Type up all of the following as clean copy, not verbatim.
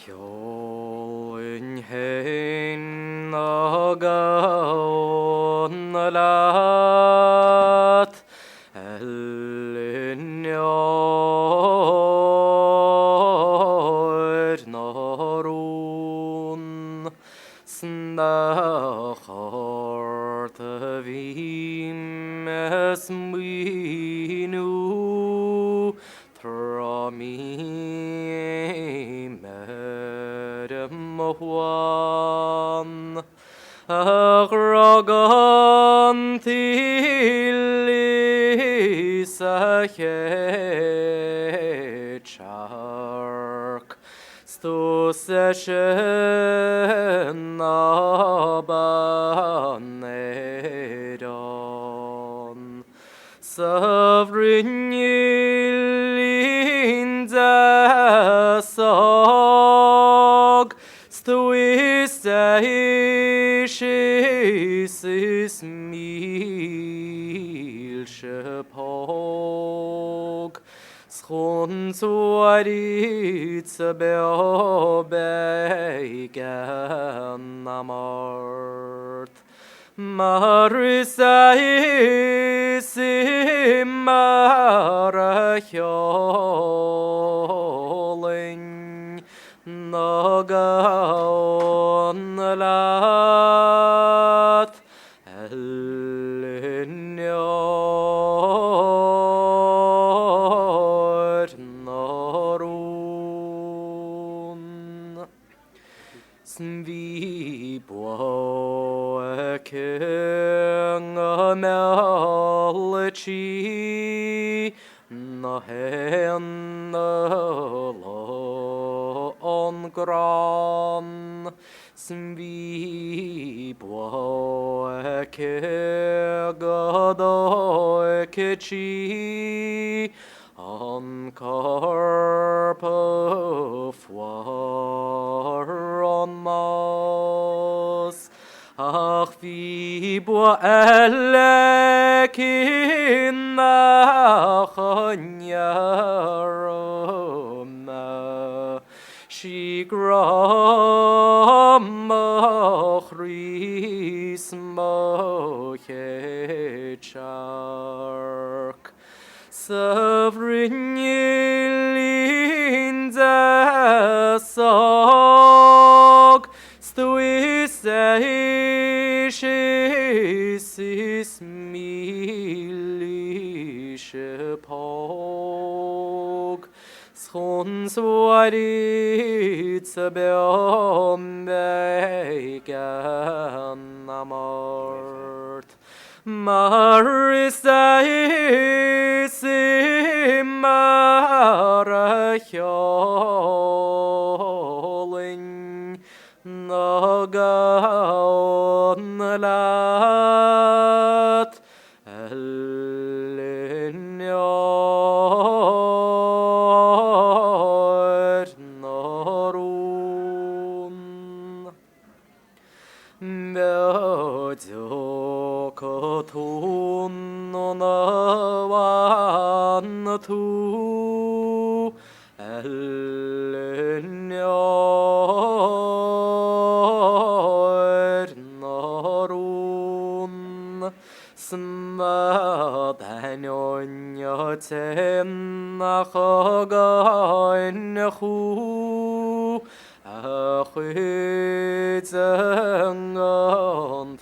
Kjolin hein agaon lat Ellen yor norun Snachart vim esminu Tramim Mohwan Agragan Tilis Chark Stuseshen Abaneron Sovereign Sog Stuisaishis mil Shepog Schonzuaritz Beobegan Amart Marisais Maracholin Nagaon lat Ellen yor norun Svi boeken melchi Nahen on gran Svi boeke gadoikechi On carpo on mas Ach vi bo elekin nachanyaroma Shigram chris mochechark Sovereign Sog Stuisaishis milishepog Schonswaritz Beombegan Amart Marisais Maracholin Nagaon lat Ellen yor norun Beodokotun nawan tu Ellen yor norun Smadanyon yoten nachagain chu Achitzengan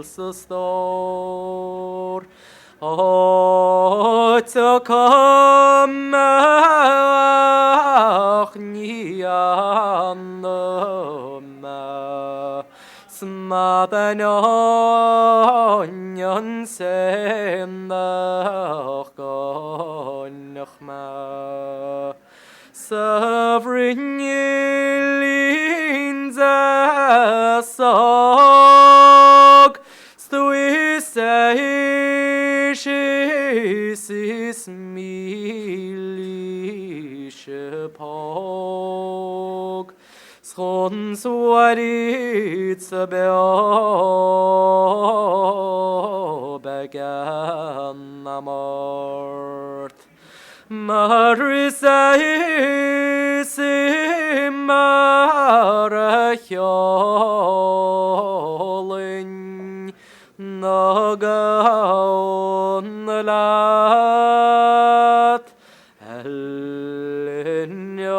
tilsestor Otakamach nianoma Smadanyon senach gonachma Sovereign Sog Stuisaishis milishepog Schonswaritz Beobegan Amart Marisais Симарахьолынь Нагаонлат Элиньо